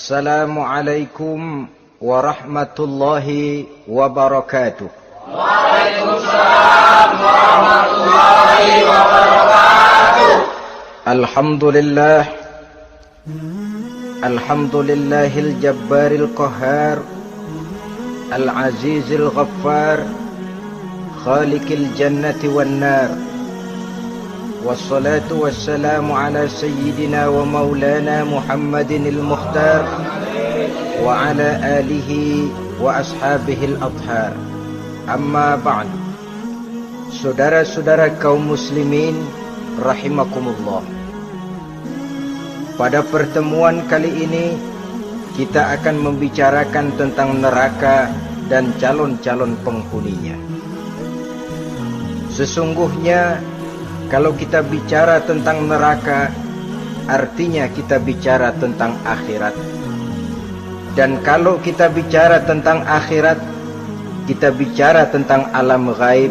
Assalamualaikum warahmatullahi wabarakatuh. Waalaikumsalam warahmatullahi wabarakatuh. Alhamdulillahil jabbaril qahhar, al-azizil ghaffar, khaliqil jannati wan nar. Wassalatu wassalamu ala sayyidina wa maulana Muhammadinil mukhtar wa ala alihi wa ashabihil athhar. Amma ba'd. Saudara-saudara kaum muslimin rahimakumullah. Pada pertemuan kali ini kita akan membicarakan tentang neraka dan calon-calon penghuninya. Sesungguhnya kalau kita bicara tentang neraka, artinya kita bicara tentang akhirat. Dan kalau kita bicara tentang akhirat, kita bicara tentang alam gaib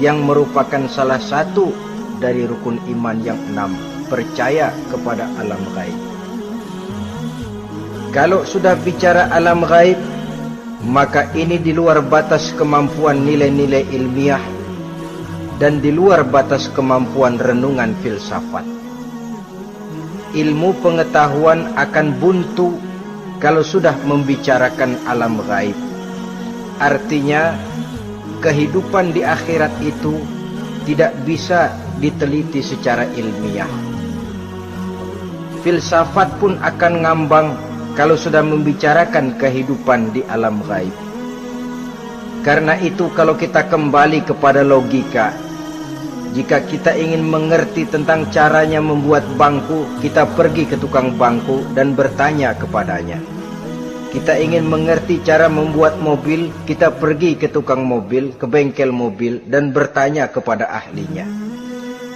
yang merupakan salah satu dari rukun iman yang 6, percaya kepada alam gaib. Kalau sudah bicara alam gaib, maka ini di luar batas kemampuan nilai-nilai ilmiah dan di luar batas kemampuan renungan filsafat. Ilmu pengetahuan akan buntu kalau sudah membicarakan alam gaib. Artinya, kehidupan di akhirat itu tidak bisa diteliti secara ilmiah. Filsafat pun akan ngambang kalau sudah membicarakan kehidupan di alam gaib. Karena itu kalau kita kembali kepada logika, jika kita ingin mengerti tentang caranya membuat bangku, kita pergi ke tukang bangku dan bertanya kepadanya. Kita ingin mengerti cara membuat mobil, kita pergi ke tukang mobil, ke bengkel mobil dan bertanya kepada ahlinya.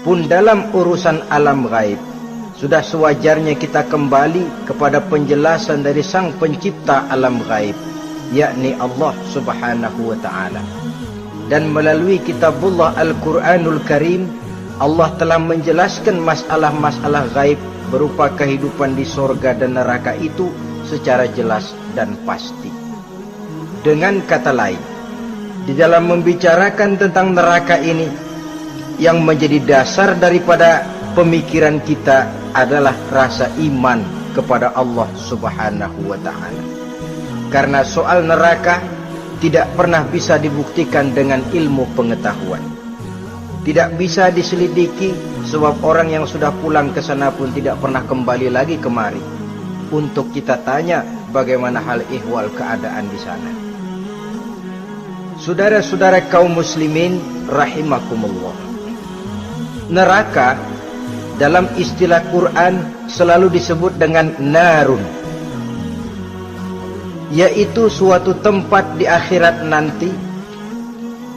Pun dalam urusan alam gaib, sudah sewajarnya kita kembali kepada penjelasan dari sang pencipta alam gaib, yakni Allah subhanahu wa ta'ala. Dan melalui kitabullah Al-Quranul Karim, Allah telah menjelaskan masalah-masalah gaib berupa kehidupan di sorga dan neraka itu secara jelas dan pasti. Dengan kata lain, di dalam membicarakan tentang neraka ini, yang menjadi dasar daripada pemikiran kita adalah rasa iman kepada Allah subhanahu wa ta'ala. Karena soal neraka tidak pernah bisa dibuktikan dengan ilmu pengetahuan. Tidak bisa diselidiki sebab orang yang sudah pulang ke sana pun tidak pernah kembali lagi kemari untuk kita tanya bagaimana hal ihwal keadaan di sana. Saudara-saudara kaum muslimin rahimakumullah. Neraka dalam istilah Quran selalu disebut dengan narun, yaitu suatu tempat di akhirat nanti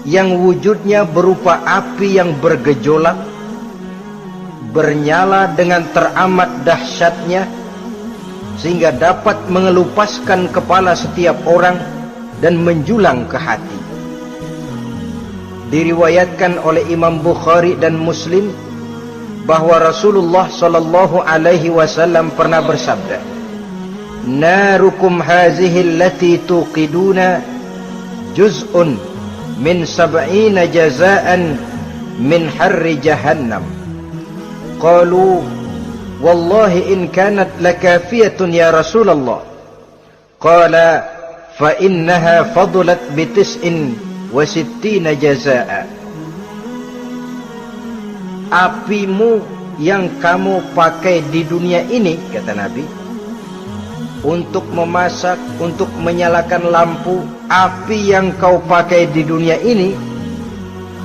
yang wujudnya berupa api yang bergejolak, bernyala dengan teramat dahsyatnya, sehingga dapat mengelupaskan kepala setiap orang dan menjulang ke hati. Diriwayatkan oleh Imam Bukhari dan Muslim bahwa Rasulullah sallallahu alaihi wasallam pernah bersabda, Narukum hazihi allati tuqiduna juz'un min sab'ina jazaan min harri jahannam. Qalu wallahi in kanat lakafiyatun ya Rasulullah. Qala fa innaha fadlat bi 69 jazaa. Apimu yang kamu pakai di dunia ini, kata Nabi, untuk memasak, untuk menyalakan lampu, api yang kau pakai di dunia ini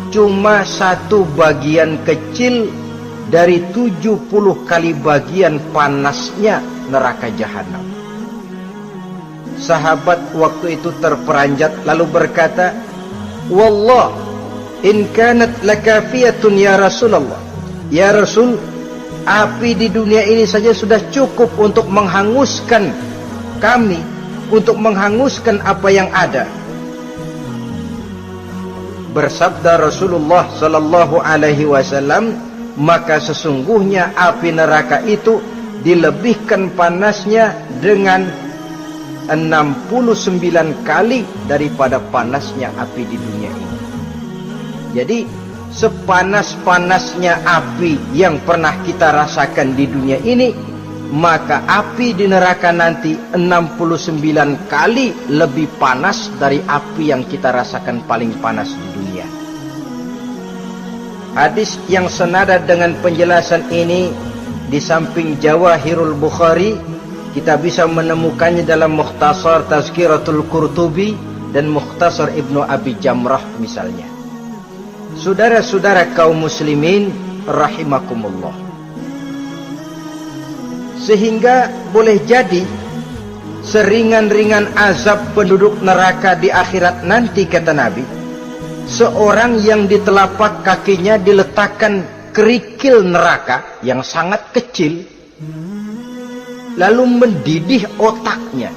cuma satu bagian kecil dari 70 kali bagian panasnya neraka jahanam. Sahabat waktu itu terperanjat lalu berkata, Wallah in kanat lakafiyatun ya Rasulullah. Ya Rasul, api di dunia ini saja sudah cukup untuk menghanguskan kami, untuk menghanguskan apa yang ada. Bersabda Rasulullah sallallahu alaihi wasallam, maka sesungguhnya api neraka itu dilebihkan panasnya dengan 69 kali daripada panasnya api di dunia ini. Jadi sepanas-panasnya api yang pernah kita rasakan di dunia ini, maka api di neraka nanti 69 kali lebih panas dari api yang kita rasakan paling panas di dunia. Hadis yang senada dengan penjelasan ini di samping Jawahirul Bukhari, kita bisa menemukannya dalam Mukhtasar Tazkiratul Qurtubi dan Mukhtasar Ibnu Abi Jamrah misalnya. Saudara-saudara kaum muslimin rahimakumullah. Sehingga boleh jadi seringan-ringan azab penduduk neraka di akhirat nanti, kata Nabi, seorang yang di telapak kakinya diletakkan kerikil neraka yang sangat kecil, lalu mendidih otaknya.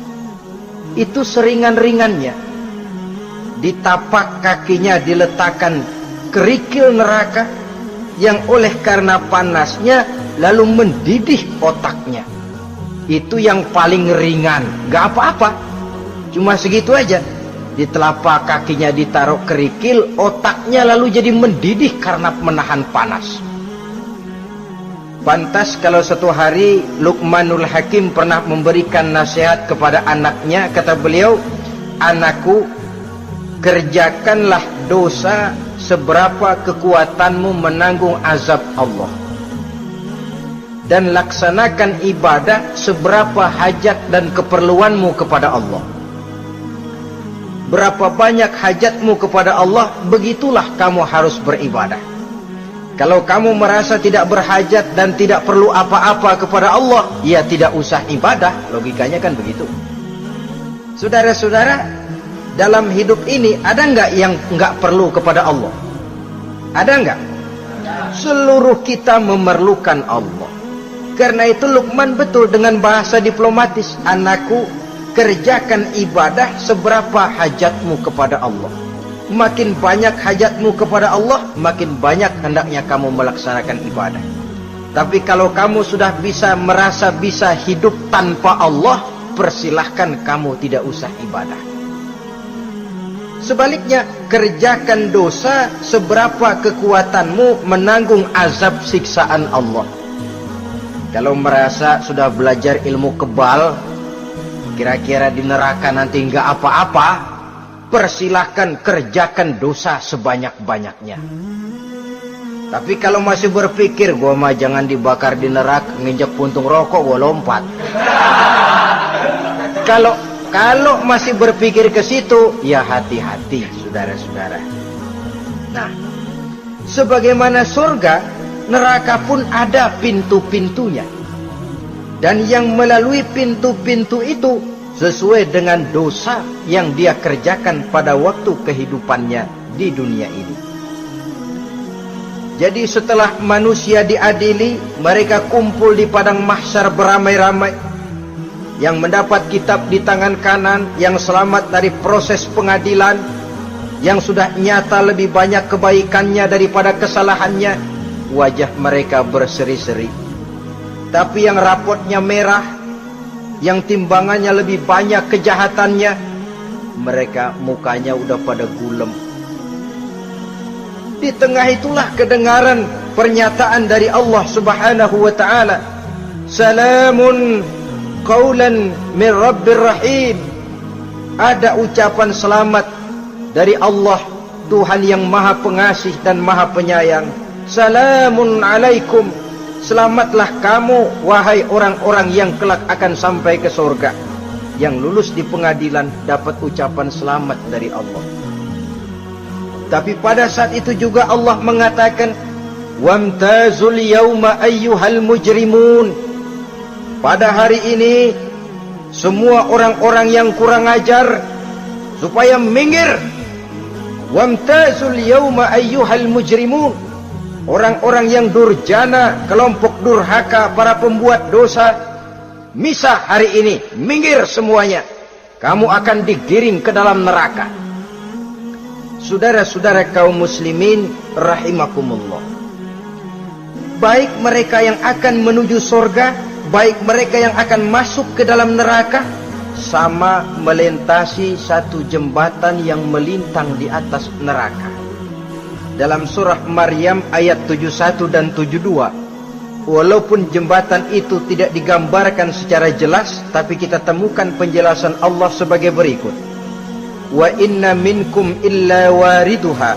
Itu seringan-ringannya. Di tapak kakinya diletakkan kerikil neraka yang oleh karena panasnya lalu mendidih otaknya. Itu yang paling ringan, gak apa-apa, cuma segitu aja. Di telapak kakinya ditaruh kerikil, otaknya lalu jadi mendidih karena menahan panas. Pantas kalau suatu hari Luqmanul Hakim pernah memberikan nasihat kepada anaknya, kata beliau, "Anakku, kerjakanlah dosa seberapa kekuatanmu menanggung azab Allah, dan laksanakan ibadah seberapa hajat dan keperluanmu kepada Allah. Berapa banyak hajatmu kepada Allah, begitulah kamu harus beribadah. Kalau kamu merasa tidak berhajat dan tidak perlu apa-apa kepada Allah, ya tidak usah ibadah." Logikanya kan begitu. Saudara-saudara, dalam hidup ini ada nggak yang nggak perlu kepada Allah? Ada nggak? Seluruh kita memerlukan Allah. Karena itu Luqman betul dengan bahasa diplomatis, "Anakku, kerjakan ibadah seberapa hajatmu kepada Allah. Makin banyak hajatmu kepada Allah, makin banyak hendaknya kamu melaksanakan ibadah. Tapi kalau kamu sudah merasa bisa hidup tanpa Allah, persilahkan kamu tidak usah ibadah." Sebaliknya, kerjakan dosa seberapa kekuatanmu menanggung azab siksaan Allah. Kalau merasa sudah belajar ilmu kebal, kira-kira di neraka nanti nggak apa-apa, persilahkan kerjakan dosa sebanyak-banyaknya. Tapi kalau masih berpikir, gua mah jangan dibakar di neraka, nginjak puntung rokok gua lompat. Kalau masih berpikir ke situ, ya hati-hati, saudara-saudara. Nah, sebagaimana surga, neraka pun ada pintu-pintunya. Dan yang melalui pintu-pintu itu sesuai dengan dosa yang dia kerjakan pada waktu kehidupannya di dunia ini. Jadi setelah manusia diadili, mereka kumpul di padang mahsyar beramai-ramai. Yang mendapat kitab di tangan kanan, yang selamat dari proses pengadilan, yang sudah nyata lebih banyak kebaikannya daripada kesalahannya, wajah mereka berseri-seri. Tapi yang rapotnya merah, yang timbangannya lebih banyak kejahatannya, mereka mukanya udah pada gulem. Di tengah itulah kedengaran pernyataan dari Allah Subhanahu wa ta'ala, "Salamun qaulan min Rabbir Rahim." Ada ucapan selamat dari Allah, Tuhan yang Maha Pengasih dan Maha Penyayang. "Salamun alaikum." Selamatlah kamu, wahai orang-orang yang kelak akan sampai ke surga. Yang lulus di pengadilan dapat ucapan selamat dari Allah. Tapi pada saat itu juga Allah mengatakan, "Wamtazul yawma ayyuhal mujrimun." Pada hari ini, semua orang-orang yang kurang ajar, supaya minggir. "Wamtazul yawma ayyuhal mujrimun." Orang-orang yang durjana, kelompok durhaka, para pembuat dosa, misah hari ini, minggir semuanya. Kamu akan digiring ke dalam neraka. Saudara-saudara kaum muslimin rahimakumullah. Baik mereka yang akan menuju surga, baik mereka yang akan masuk ke dalam neraka, sama melintasi satu jembatan yang melintang di atas neraka. Dalam surah Maryam ayat 71 dan 72, walaupun jembatan itu tidak digambarkan secara jelas, tapi kita temukan penjelasan Allah sebagai berikut. Wa inna minkum illa wariduha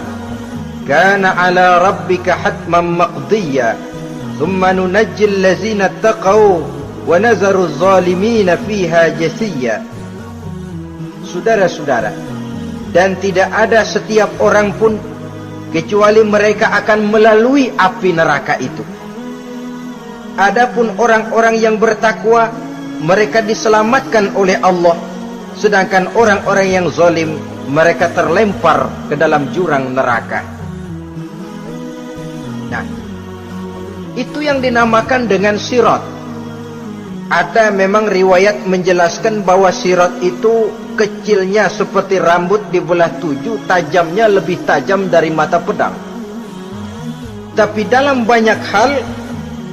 kana ala rabbika hatman maqdiya thumma nunajjil ladzina taqaw wa nazaru adh-dhalimina fiha jasiyya. Saudara-saudara, dan tidak ada setiap orang pun kecuali mereka akan melalui api neraka itu. Adapun orang-orang yang bertakwa, mereka diselamatkan oleh Allah, sedangkan orang-orang yang zalim, mereka terlempar ke dalam jurang neraka. Nah, itu yang dinamakan dengan sirat. Ada memang riwayat menjelaskan bahwa sirat itu kecilnya seperti rambut dibelah 7, tajamnya lebih tajam dari mata pedang. Tapi dalam banyak hal,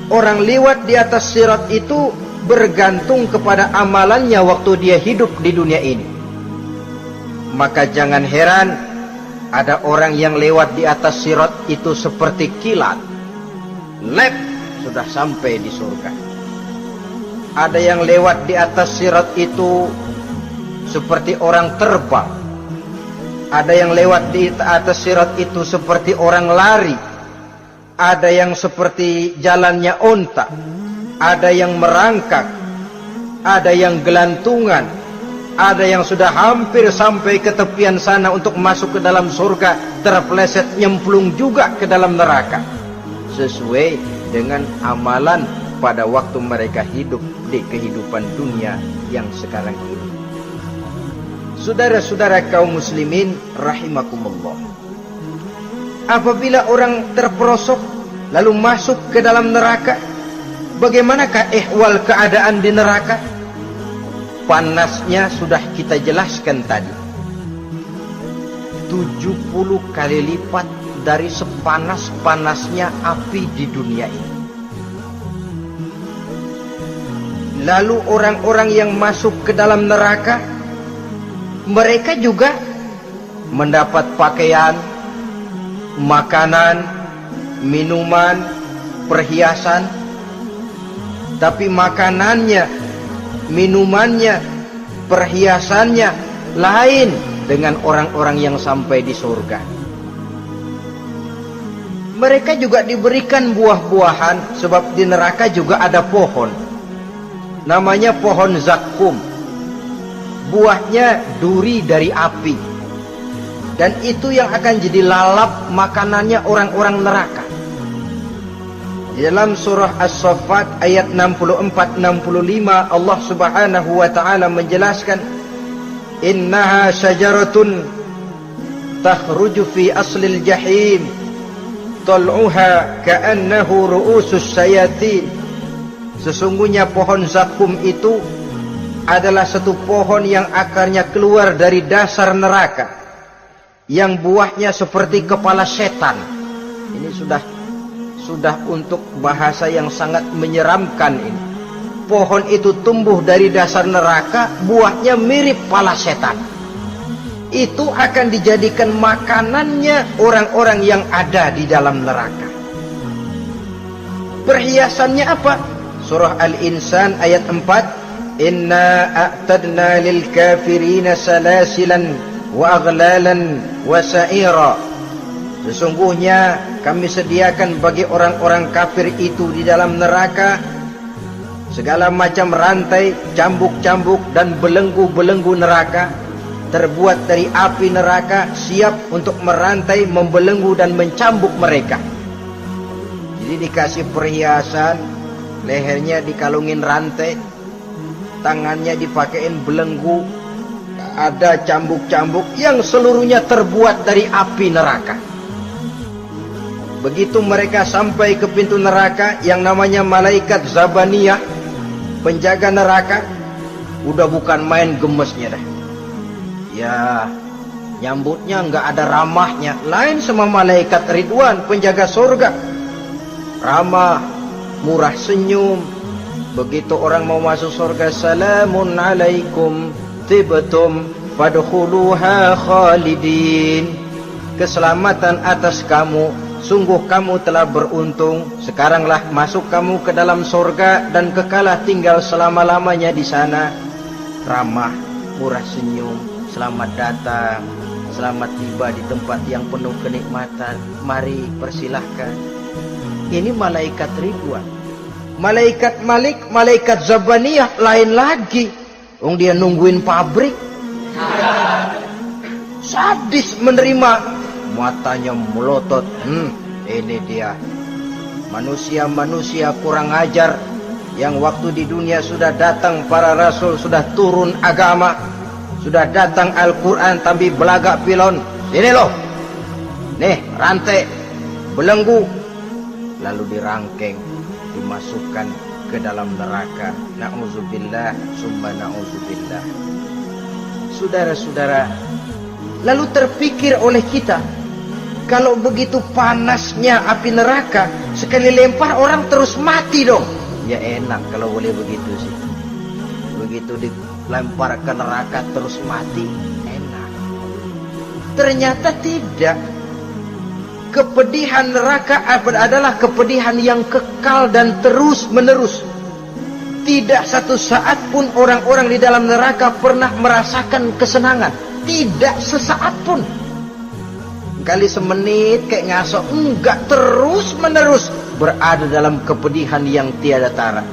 orang lewat di atas sirat itu bergantung kepada amalannya waktu dia hidup di dunia ini. Maka jangan heran ada orang yang lewat di atas sirat itu seperti kilat, lep sudah sampai di surga. Ada yang lewat di atas sirat itu seperti orang terbang. Ada yang lewat di atas sirat itu seperti orang lari. Ada yang seperti jalannya onta. Ada yang merangkak. Ada yang gelantungan. Ada yang sudah hampir sampai ke tepian sana untuk masuk ke dalam surga, terpeleset nyemplung juga ke dalam neraka, sesuai dengan amalan pada waktu mereka hidup di kehidupan dunia yang sekarang ini. Saudara-saudara kaum muslimin rahimakumullah, apabila orang terperosok lalu masuk ke dalam neraka, bagaimanakah ihwal keadaan di neraka? Panasnya sudah kita jelaskan tadi, 70 kali lipat dari sepanas-panasnya api di dunia ini. Lalu orang-orang yang masuk ke dalam neraka, mereka juga mendapat pakaian, makanan, minuman, perhiasan. Tapi makanannya, minumannya, perhiasannya lain dengan orang-orang yang sampai di surga. Mereka juga diberikan buah-buahan, sebab di neraka juga ada pohon. Namanya pohon zakum. Buahnya duri dari api. Dan itu yang akan jadi lalap makanannya orang-orang neraka. Di dalam surah As-Saffat ayat 64-65 Allah Subhanahu wa taala menjelaskan, innaha syajaratun takhruju fi aslil jahim tal'uha ka'annahu ru'usus sayatin. Sesungguhnya pohon zakum itu adalah satu pohon yang akarnya keluar dari dasar neraka, yang buahnya seperti kepala setan. Ini sudah untuk bahasa yang sangat menyeramkan ini. Pohon itu tumbuh dari dasar neraka, buahnya mirip kepala setan. Itu akan dijadikan makanannya orang-orang yang ada di dalam neraka. Perhiasannya apa? Surah Al-Insan ayat 4, inna a'tadna lil kafirina salasilan wa aghlalan wa sa'ira. Sesungguhnya kami sediakan bagi orang-orang kafir itu di dalam neraka segala macam rantai, cambuk-cambuk dan belenggu-belenggu neraka, terbuat dari api neraka, siap untuk merantai, membelenggu dan mencambuk mereka. Jadi dikasih perhiasan, lehernya dikalungin rantai, tangannya dipakein belenggu, ada cambuk-cambuk yang seluruhnya terbuat dari api neraka. Begitu mereka sampai ke pintu neraka yang namanya malaikat Zabaniyah, penjaga neraka, udah bukan main gemesnya dah. Ya, nyambutnya nggak ada ramahnya, lain sama malaikat Ridwan, penjaga surga. Ramah, murah senyum, Begitu orang mau masuk surga, salamun alaikum tibtum fadkhuluha khalidin. Keselamatan atas kamu, sungguh kamu telah beruntung. Sekaranglah masuk kamu ke dalam surga dan kekalah tinggal selama-lamanya di sana. Ramah, murah senyum, selamat datang, selamat tiba di tempat yang penuh kenikmatan. Mari persilahkan. Ini malaikat Ridwan. Malaikat Malik, malaikat Zabaniyah lain lagi. Dia nungguin pabrik. Sadis menerima, matanya melotot. Ini dia manusia-manusia kurang ajar yang waktu di dunia sudah datang para rasul, sudah turun agama, sudah datang Al-Quran, tapi belagak pilon. Ini loh, nih rantai, belenggu, lalu dirangkeng, dimasukkan ke dalam neraka. Na'udzubillah, summa na'udzubillah. Saudara-saudara, lalu terpikir oleh kita, kalau begitu panasnya api neraka, sekali lempar orang terus mati dong. Ya enak kalau boleh begitu sih. Begitu dilempar ke neraka terus mati, enak. Ternyata tidak. Kepedihan neraka adalah kepedihan yang kekal dan terus menerus. Tidak satu saat pun orang-orang di dalam neraka pernah merasakan kesenangan. Tidak sesaat pun. Kali semenit kayak ngasok, enggak, terus menerus berada dalam kepedihan yang tiada tara.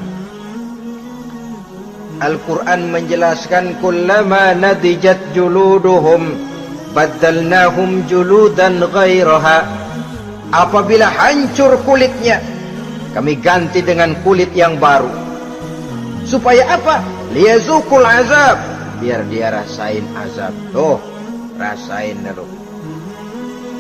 Al-Quran menjelaskan, kullama nadijat juluduhum baddalnahum juludan ghairaha. Apabila hancur kulitnya, kami ganti dengan kulit yang baru. Supaya apa? Liyazuqul azab, biar dia rasain azab. Tuh, rasain dulu.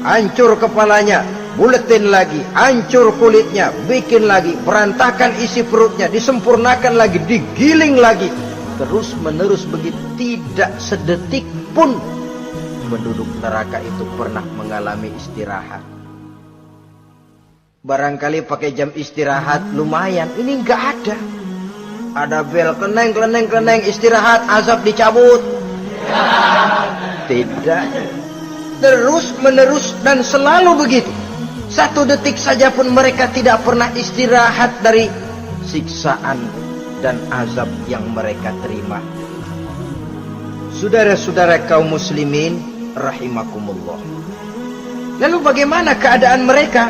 Hancur kepalanya, buletin lagi, hancur kulitnya, bikin lagi, berantakan isi perutnya, disempurnakan lagi, digiling lagi. Terus menerus begitu, tidak sedetik pun penduduk neraka itu pernah mengalami istirahat. Barangkali pakai jam istirahat lumayan, ini enggak ada. Ada bel, kleneng, istirahat, azab dicabut. Tidak. Terus menerus dan selalu begitu. Satu detik saja pun mereka tidak pernah istirahat dari siksaan dan azab yang mereka terima. Saudara-saudara kaum muslimin rahimakumullah. Lalu bagaimana keadaan mereka?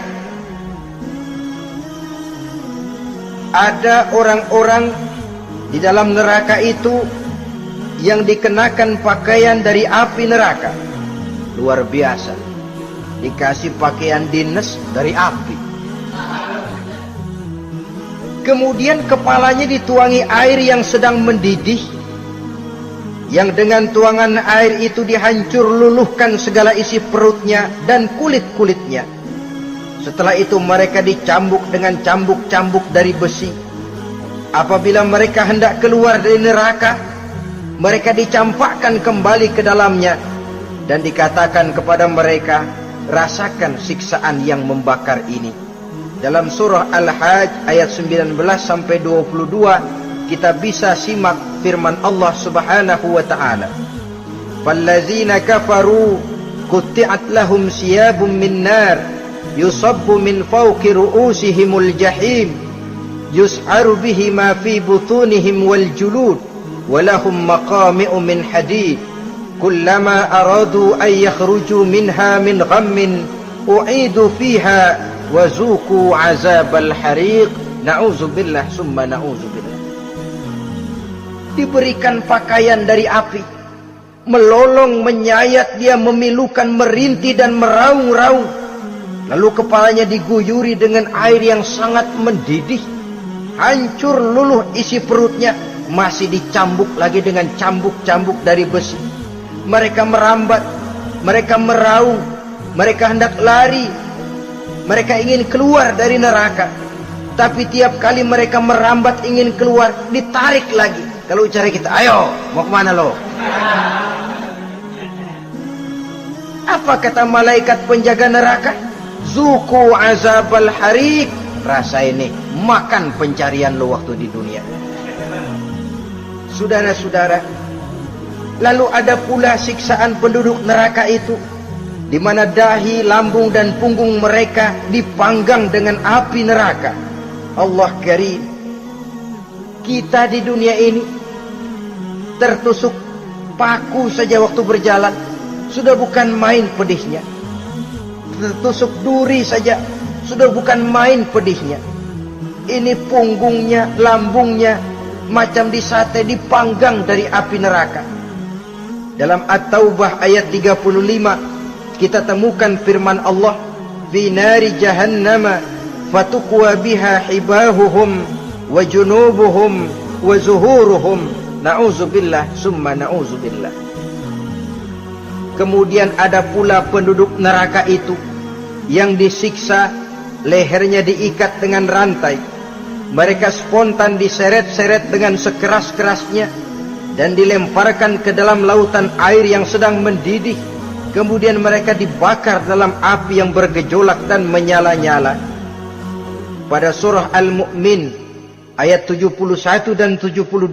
Ada orang-orang di dalam neraka itu yang dikenakan pakaian dari api neraka. Luar biasa. Dikasih pakaian dinas dari api. Kemudian kepalanya dituangi air yang sedang mendidih, yang dengan tuangan air itu dihancur luluhkan segala isi perutnya dan kulit-kulitnya. Setelah itu mereka dicambuk dengan cambuk-cambuk dari besi. Apabila mereka hendak keluar dari neraka, mereka dicampakkan kembali ke dalamnya dan dikatakan kepada mereka, rasakan siksaan yang membakar ini. Dalam surah Al-Hajj ayat 19 sampai 22 kita bisa simak firman Allah Subhanahu wa taala. Fallazina kafaru qutti'at lahum siyabun min nar yusabbu min fawqi ru'usihimul jahim yus'aru bihi ma fi butunihim wal julud walahum maqami'u min hadid kullama aradu an yakhruju minha min ghammin u'idu fiha wazuqu azabal hariq. Na'udzubillah summa na'udzubillah. Diberikan pakaian dari api, melolong, menyayat dia, memilukan, merintih dan meraung-raung. Lalu kepalanya diguyuri dengan air yang sangat mendidih. Hancur luluh isi perutnya, masih dicambuk lagi dengan cambuk-cambuk dari besi. Mereka merambat, mereka meraung, mereka hendak lari, mereka ingin keluar dari neraka. Tapi tiap kali mereka merambat ingin keluar, ditarik lagi. Kalau cara kita, ayo, mau kemana lo? Apa kata malaikat penjaga neraka? Zuku azabal hariq, rasa ini makan pencarian lo waktu di dunia. Saudara-saudara, lalu ada pula siksaan penduduk neraka itu, di mana dahi, lambung dan punggung mereka dipanggang dengan api neraka. Allah Karim, kita di dunia ini tertusuk paku saja waktu berjalan sudah bukan main pedihnya. Tertusuk duri saja sudah bukan main pedihnya. Ini punggungnya, lambungnya macam disate, dipanggang dari api neraka. Dalam At-Taubah ayat 35 kita temukan firman Allah, fi nari jahannama fatuqwa biha hibahuhum wa junubuhum wa zuhuruhum, na'udzubillah summa na'udzubillah. Kemudian ada pula penduduk neraka itu yang disiksa, lehernya diikat dengan rantai, mereka spontan diseret-seret dengan sekeras-kerasnya dan dilemparkan ke dalam lautan air yang sedang mendidih. Kemudian mereka dibakar dalam api yang bergejolak dan menyala-nyala. Pada surah Al-Mu'min ayat 71 dan 72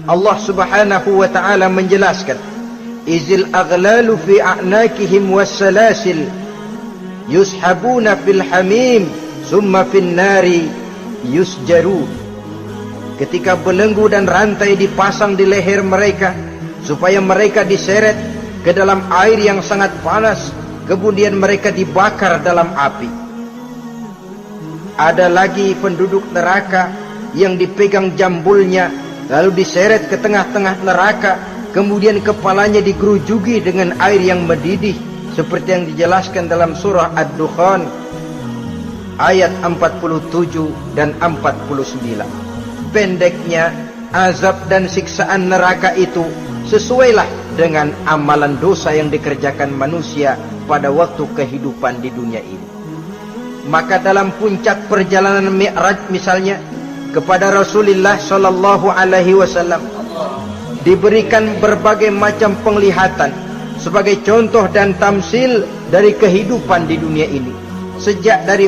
Allah Subhanahu wa taala menjelaskan, izil aghlalu fi a'nakihim wassalasil yushabuna fil hamim summa fin nari yusjarun. Ketika belenggu dan rantai dipasang di leher mereka supaya mereka diseret ke dalam air yang sangat panas, kemudian mereka dibakar dalam api. Ada lagi penduduk neraka yang dipegang jambulnya lalu diseret ke tengah-tengah neraka, kemudian kepalanya digerujuki dengan air yang mendidih seperti yang dijelaskan dalam surah Ad-Dukhan ayat 47 dan 49. Pendeknya, azab dan siksaan neraka itu sesuailah dengan amalan dosa yang dikerjakan manusia pada waktu kehidupan di dunia ini. Maka dalam puncak perjalanan Mi'raj misalnya, kepada Rasulullah sallallahu alaihi wasallam diberikan berbagai macam penglihatan sebagai contoh dan tamsil dari kehidupan di dunia ini. Sejak dari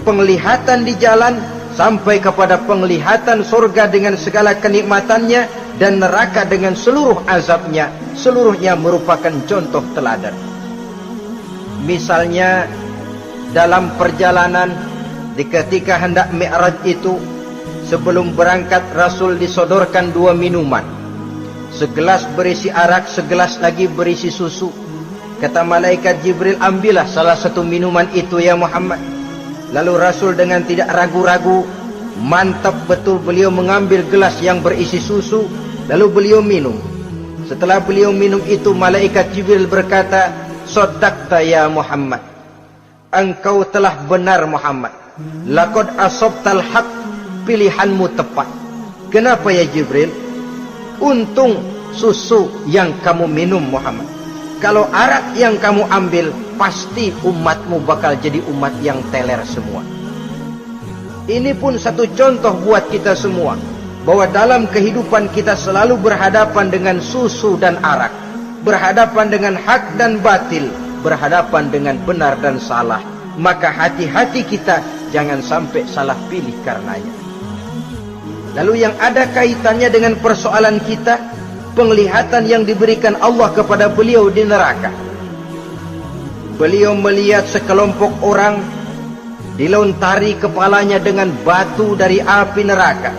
penglihatan di jalan sampai kepada penglihatan surga dengan segala kenikmatannya dan neraka dengan seluruh azabnya, seluruhnya merupakan contoh teladan. Misalnya dalam perjalanan ketika hendak Mi'raj itu, sebelum berangkat Rasul disodorkan dua minuman, segelas berisi arak, segelas lagi berisi susu. Kata malaikat Jibril, ambillah salah satu minuman itu ya Muhammad. Lalu Rasul dengan tidak ragu-ragu, mantap betul beliau mengambil gelas yang berisi susu, lalu beliau minum. Setelah beliau minum itu, malaikat Jibril berkata, "Shaddaqta ya Muhammad." Engkau telah benar Muhammad. Laqad asabtal haqq, pilihanmu tepat. Kenapa ya Jibril? Untung susu yang kamu minum Muhammad. Kalau arak yang kamu ambil, pasti umatmu bakal jadi umat yang teler semua. Ini pun satu contoh buat kita semua, bahwa dalam kehidupan kita selalu berhadapan dengan susu dan arak, berhadapan dengan hak dan batil, berhadapan dengan benar dan salah. Maka hati-hati kita jangan sampai salah pilih karenanya. Lalu yang ada kaitannya dengan persoalan kita, penglihatan yang diberikan Allah kepada beliau di neraka. Beliau melihat sekelompok orang dilontari kepalanya dengan batu dari api neraka.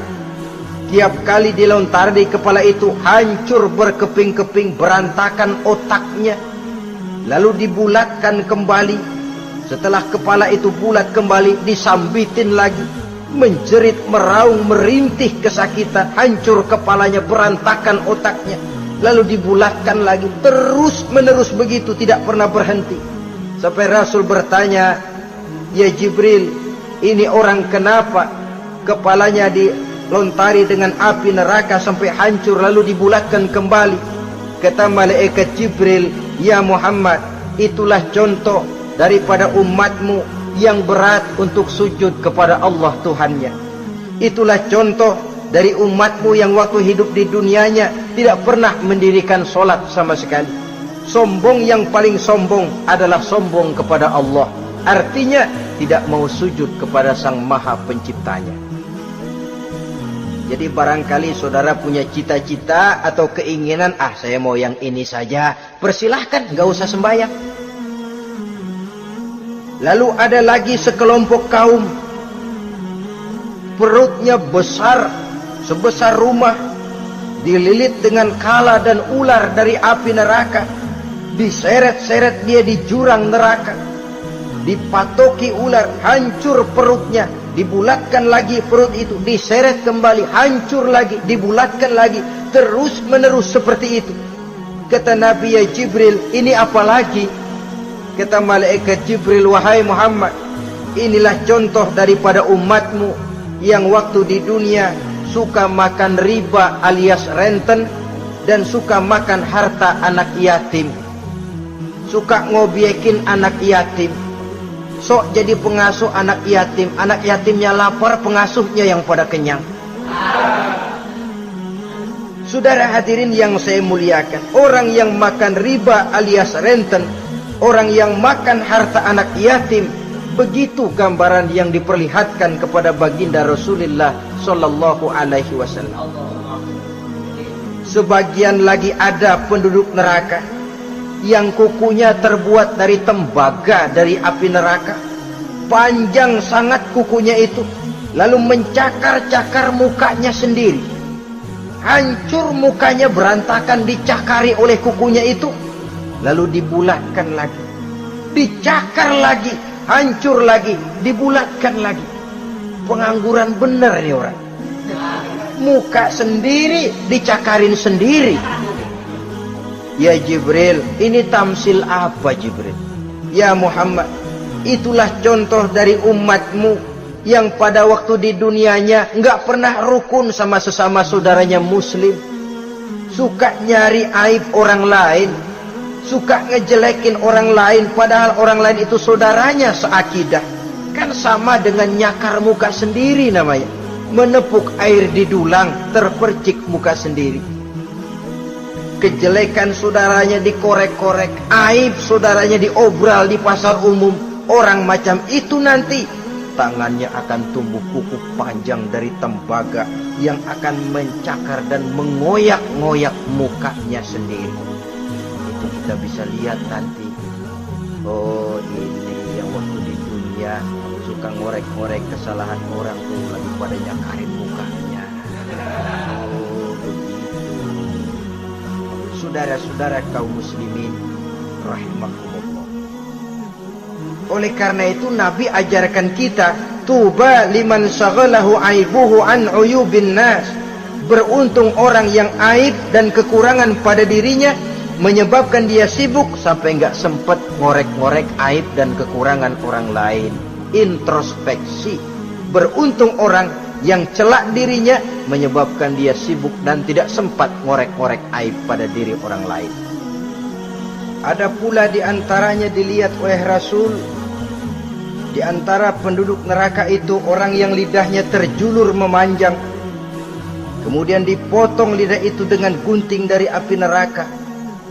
Tiap kali dilontari kepala itu hancur berkeping-keping, berantakan otaknya, lalu dibulatkan kembali. Setelah kepala itu bulat kembali, disambitin lagi, menjerit, meraung, merintih kesakitan, hancur kepalanya, berantakan otaknya, lalu dibulatkan lagi, terus menerus begitu, tidak pernah berhenti. Sampai Rasul bertanya, ya Jibril, ini orang kenapa kepalanya dilontari dengan api neraka sampai hancur lalu dibulatkan kembali? Kata malaikat Jibril, ya Muhammad, itulah contoh daripada umatmu yang berat untuk sujud kepada Allah Tuhannya. Itulah contoh dari umatmu yang waktu hidup di dunianya tidak pernah mendirikan solat sama sekali. Sombong yang paling sombong adalah sombong kepada Allah. Artinya tidak mau sujud kepada Sang Maha Penciptanya. Jadi barangkali saudara punya cita-cita atau keinginan, saya mau yang ini saja, persilahkan, gak usah sembahyang. Lalu ada lagi sekelompok kaum, perutnya besar, sebesar rumah, dililit dengan kala dan ular dari api neraka, diseret-seret dia di jurang neraka, dipatoki ular, hancur perutnya, dibulatkan lagi perut itu, diseret kembali, hancur lagi, dibulatkan lagi, terus menerus seperti itu. Kata Nabi, ya Jibril, ini apa lagi? Kata malaikat Jibril, wahai Muhammad, inilah contoh daripada umatmu yang waktu di dunia suka makan riba alias renten, dan suka makan harta anak yatim, suka ngobyekin anak yatim, sok jadi pengasuh anak yatimnya lapar, pengasuhnya yang pada kenyang. Saudara hadirin yang saya muliakan, orang yang makan riba alias renten, orang yang makan harta anak yatim, begitu gambaran yang diperlihatkan kepada baginda Rasulullah sallallahu alaihi wasallam. Sebagian lagi ada penduduk neraka yang kukunya terbuat dari tembaga dari api neraka, panjang sangat kukunya itu, lalu mencakar-cakar mukanya sendiri, hancur mukanya, berantakan, dicakari oleh kukunya itu, lalu dibulatkan lagi, dicakar lagi, hancur lagi, dibulatkan lagi. Pengangguran bener ini orang, muka sendiri dicakarin sendiri. Ya Jibril, ini tamsil apa Jibril? Ya Muhammad, itulah contoh dari umatmu yang pada waktu di dunianya enggak pernah rukun sama sesama saudaranya muslim, suka nyari aib orang lain, suka ngejelekin orang lain, padahal orang lain itu saudaranya seakidah. Kan sama dengan nyakar muka sendiri namanya, menepuk air di dulang, terpercik muka sendiri. Kejelekan saudaranya dikorek-korek, aib saudaranya diobral di pasar umum. Orang macam itu nanti tangannya akan tumbuh kuku panjang dari tembaga yang akan mencakar dan mengoyak-ngoyak mukanya sendiri. Itu kita bisa lihat nanti. Oh, ini yang waktu di dunia suka ngorek-ngorek kesalahan orang tuh lagi pada nyakarin mukanya. Oh, begitu. Saudara-saudara kaum muslimin rahimakumullah. Oleh karena itu Nabi ajarkan kita, tuba liman syaghalahu aibuhu an uyubin nas. Beruntung orang yang aib dan kekurangan pada dirinya menyebabkan dia sibuk sampai enggak sempat ngorek-ngorek aib dan kekurangan orang lain. Introspeksi. Beruntung orang yang celak dirinya menyebabkan dia sibuk dan tidak sempat ngorek-ngorek aib pada diri orang lain. Ada pula di antaranya dilihat oleh Rasul, di antara penduduk neraka itu orang yang lidahnya terjulur memanjang, kemudian dipotong lidah itu dengan gunting dari api neraka,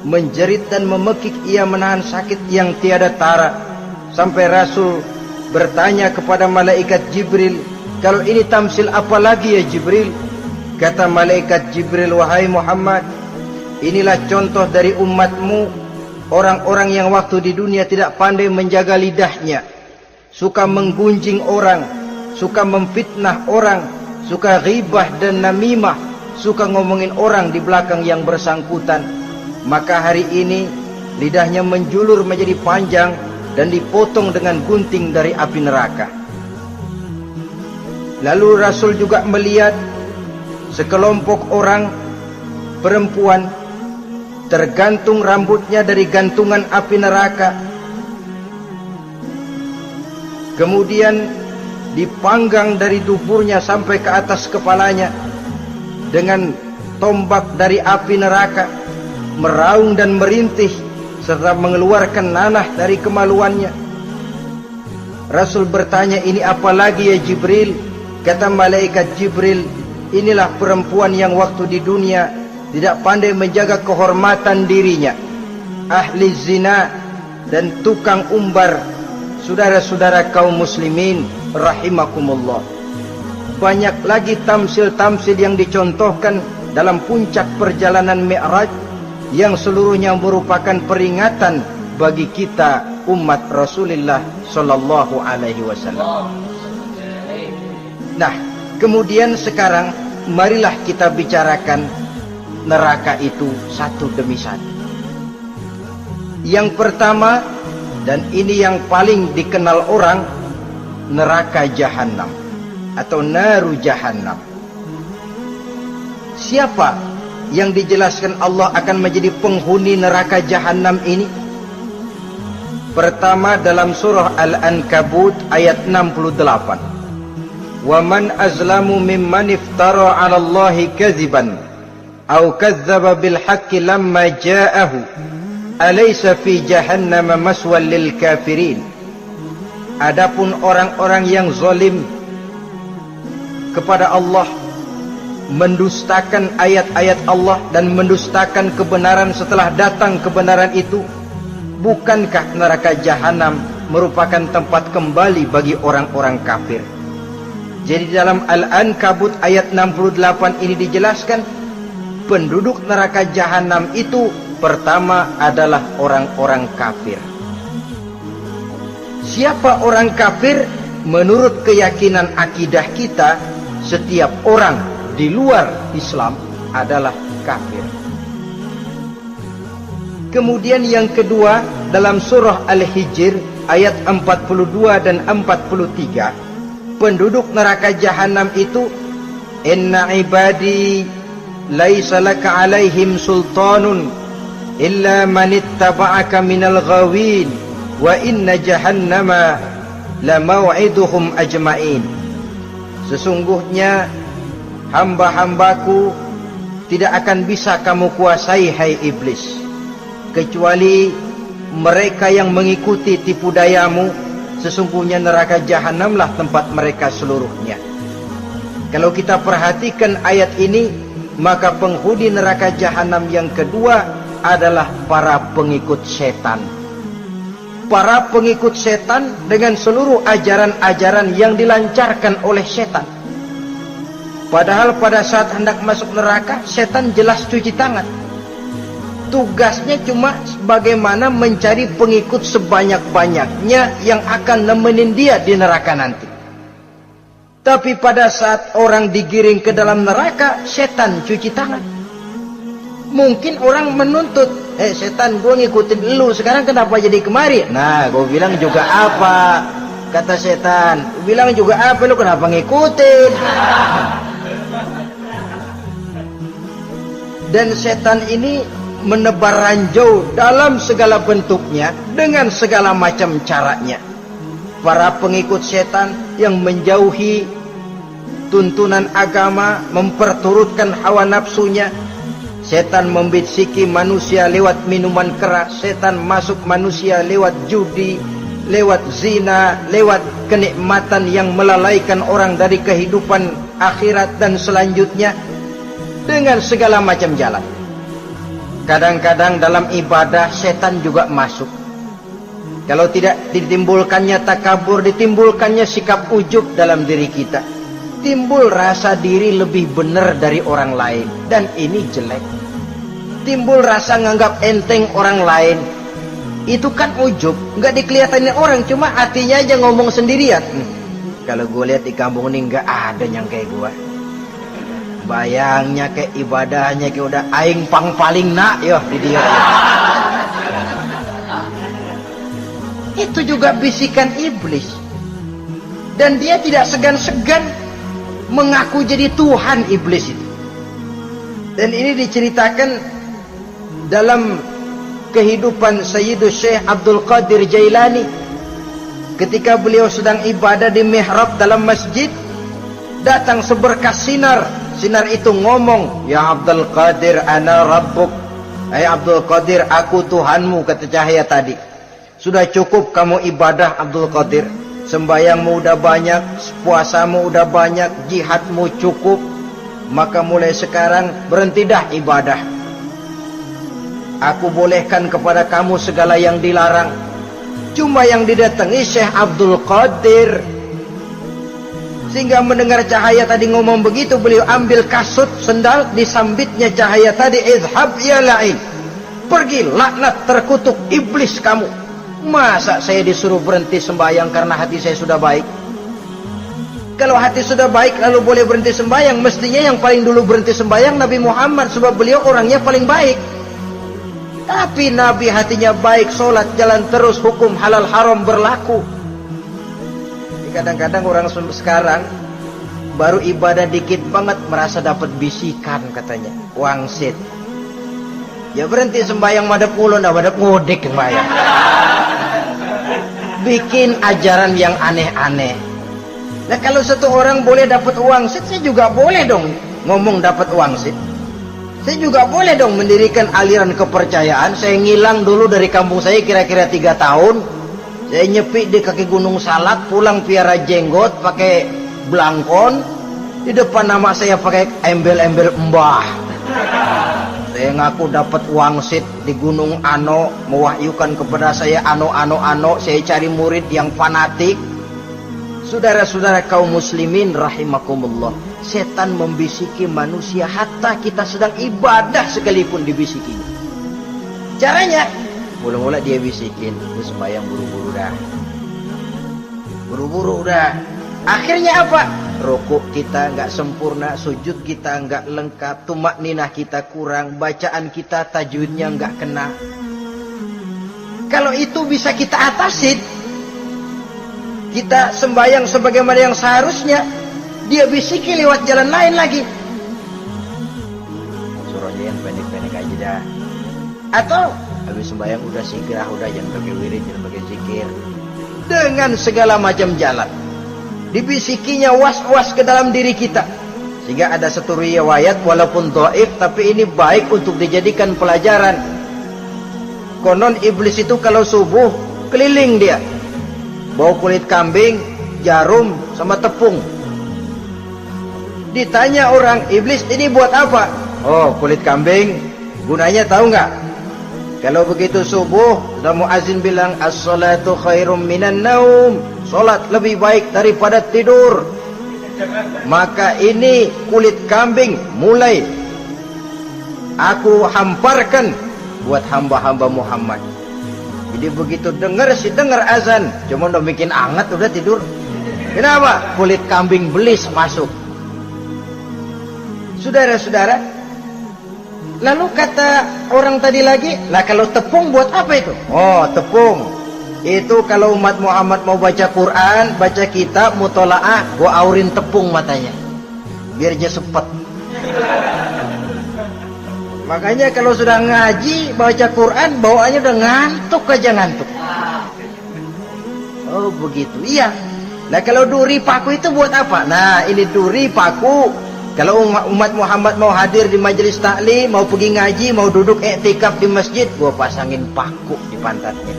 menjerit dan memekik ia menahan sakit yang tiada tara, sampai Rasul bertanya kepada malaikat Jibril, kalau ini tamsil apa lagi ya Jibril? Kata malaikat Jibril, wahai Muhammad, inilah contoh dari umatmu, orang-orang yang waktu di dunia tidak pandai menjaga lidahnya, suka menggunjing orang, suka memfitnah orang, suka ghibah dan namimah, suka ngomongin orang di belakang yang bersangkutan. Maka hari ini lidahnya menjulur menjadi panjang dan dipotong dengan gunting dari api neraka. Lalu Rasul juga melihat sekelompok orang perempuan tergantung rambutnya dari gantungan api neraka, kemudian dipanggang dari duburnya sampai ke atas kepalanya dengan tombak dari api neraka, meraung dan merintih serta mengeluarkan nanah dari kemaluannya. Rasul bertanya, ini apa lagi ya Jibril? Kata malaikat Jibril, inilah perempuan yang waktu di dunia tidak pandai menjaga kehormatan dirinya, ahli zina dan tukang umbar, saudara-saudara kaum muslimin rahimakumullah, banyak lagi tamsil-tamsil yang dicontohkan dalam puncak perjalanan Mi'raj yang seluruhnya merupakan peringatan bagi kita umat Rasulullah sallallahu alaihi wasallam. Nah, kemudian sekarang marilah kita bicarakan neraka itu satu demi satu. Yang pertama, dan ini yang paling dikenal orang, neraka Jahannam atau naru Jahannam. Siapa yang dijelaskan Allah akan menjadi penghuni neraka Jahannam ini? Pertama dalam surah Al-Ankabut ayat 68. Wa man azlamu mimman iftara 'ala Allahi kadziban aw kadzdzaba bil haqqi lamma ja'ahu alaysa fi jahannam maswal lil kafirin. Adapun orang-orang yang zalim kepada Allah, mendustakan ayat-ayat Allah dan mendustakan kebenaran setelah datang kebenaran itu, bukankah neraka Jahannam merupakan tempat kembali bagi orang-orang kafir? Jadi dalam Al-Ankabut ayat 68 ini dijelaskan, penduduk neraka Jahannam itu pertama adalah orang-orang kafir. Siapa orang kafir? Menurut keyakinan akidah kita, setiap orang di luar Islam adalah kafir. Kemudian yang kedua dalam surah Al-Hijr ayat 42 dan 43, penduduk neraka Jahannam itu, inna ibadi laisa laka alaihim sultanun illa man ittaba'aka minal ghawin wa inna jahannama la maw'iduhum ajma'in. Sesungguhnya hamba-hambaku tidak akan bisa kamu kuasai, hai iblis, kecuali mereka yang mengikuti tipu dayamu. Sesungguhnya neraka Jahannamlah tempat mereka seluruhnya. Kalau kita perhatikan ayat ini, maka penghuni neraka Jahannam yang kedua adalah para pengikut setan. Para pengikut setan dengan seluruh ajaran-ajaran yang dilancarkan oleh setan. Padahal pada saat hendak masuk neraka, setan jelas cuci tangan. Tugasnya cuma bagaimana mencari pengikut sebanyak-banyaknya yang akan nemenin dia di neraka nanti. Tapi pada saat orang digiring ke dalam neraka, setan cuci tangan. Mungkin orang menuntut, setan, gue ngikutin lu, sekarang kenapa jadi kemari? Nah, gue bilang juga apa? Kata setan, gue bilang juga apa, lu kenapa ngikutin? Dan setan ini menebar ranjau dalam segala bentuknya, dengan segala macam caranya. Para pengikut setan yang menjauhi tuntunan agama, memperturutkan hawa nafsunya. Setan membisiki manusia lewat minuman keras, setan masuk manusia lewat judi, lewat zina, lewat kenikmatan yang melalaikan orang dari kehidupan akhirat dan selanjutnya, dengan segala macam jalan. Kadang-kadang dalam ibadah setan juga masuk. Kalau tidak ditimbulkannya takabur, ditimbulkannya sikap ujub dalam diri kita. Timbul rasa diri lebih benar dari orang lain, dan ini jelek. Timbul rasa nganggap enteng orang lain, itu kan ujub, nggak dikelihatanin orang, cuma hatinya aja ngomong sendirian. Kalau gue lihat di kampung ini nggak ada yang kayak gue. Bayangnya kayak ibadahnya kayak udah aing pang paling nak yo di dia. Itu juga bisikan iblis. Dan dia tidak segan-segan mengaku jadi Tuhan, iblis itu. Dan ini diceritakan dalam kehidupan Sayyidus Syekh Abdul Qadir Jailani. Ketika beliau sedang ibadah di mihrab dalam masjid, datang seberkas sinar. Sinar itu ngomong, ya Abdul Qadir ana rabbuk. Hai Abdul Qadir, aku Tuhanmu, kata cahaya tadi. Sudah cukup kamu ibadah Abdul Qadir. Sembayangmu udah banyak, puasamu udah banyak, jihadmu cukup. Maka mulai sekarang berhenti dah ibadah. Aku bolehkan kepada kamu segala yang dilarang. Cuma yang didatangi Syekh Abdul Qadir. Sehingga mendengar cahaya tadi ngomong begitu, beliau ambil kasut sendal, disambitnya cahaya tadi, idhab ya la'in, pergi laknat terkutuk iblis kamu. Masa saya disuruh berhenti sembahyang karena hati saya sudah baik? Kalau hati sudah baik lalu boleh berhenti sembahyang, mestinya yang paling dulu berhenti sembahyang Nabi Muhammad, sebab beliau orangnya paling baik. Tapi Nabi hatinya baik, sholat jalan terus, hukum halal haram berlaku. Kadang-kadang orang sekarang baru ibadah dikit banget merasa dapat bisikan katanya, wangsit. Ya berhenti sembahyang madep ulun, dah madep ngodek sembahyang. Bikin ajaran yang aneh-aneh. Nah kalau satu orang boleh dapat wangsit, saya juga boleh dong ngomong dapat wangsit. Saya juga boleh dong mendirikan aliran kepercayaan. Saya ngilang dulu dari kampung saya kira-kira 3 tahun. Saya nyepi di kaki Gunung Salak, pulang piara jenggot pakai belangkon. Di depan nama saya pakai embel-embel mbah. Saya ngaku dapat wangsit di Gunung Ano, mewahyukan kepada saya ano. Saya cari murid yang fanatik. Saudara-saudara kaum muslimin rahimakumullah, setan membisiki manusia hatta kita sedang ibadah sekalipun dibisikinya. Caranya, mula-mula dia bisikin, terus sembahyang buru-buru dah. Buru-buru dah. Akhirnya apa? Rukuk kita enggak sempurna, sujud kita enggak lengkap, tumakninah kita kurang, bacaan kita tajwidnya enggak kena. Kalau itu bisa kita atasin, kita sembahyang sebagaimana yang seharusnya, dia bisiki lewat jalan lain lagi. Suruhnya yang pendek-pendek aja dah. Atau habis sembahyang udah sigrah, udah jangan pakai wirid, jangan pakai zikir. Dengan segala macam jalan dibisikinya was-was ke dalam diri kita. Sehingga ada satu riwayat walaupun dhaif, tapi ini baik untuk dijadikan pelajaran. Konon iblis itu kalau subuh keliling dia, bawa kulit kambing, jarum, sama tepung. Ditanya orang, iblis ini buat apa? Oh, kulit kambing. Gunanya tahu nggak? Kalau begitu subuh, sudah muazin bilang, as-salatu khairum minan naum. Salat lebih baik daripada tidur. Maka ini kulit kambing mulai aku hamparkan buat hamba-hamba Muhammad. Jadi begitu dengar azan, cuma udah bikin anget udah tidur. Kenapa? Kulit kambing belis masuk. Saudara-saudara, lalu kata orang tadi lagi, lah kalau tepung buat apa itu? Oh, tepung itu kalau umat Muhammad mau baca Quran, baca kitab, mutolaah, gua aurin tepung matanya biar dia sepet. Makanya kalau sudah ngaji, baca Quran, bawaannya udah ngantuk aja ngantuk. Oh begitu, iya. Nah kalau duri paku itu buat apa? Nah ini duri paku. Kalau umat Muhammad mau hadir di majelis taklim, mau pergi ngaji, mau duduk iktikaf di masjid, gua pasangin paku di pantatnya.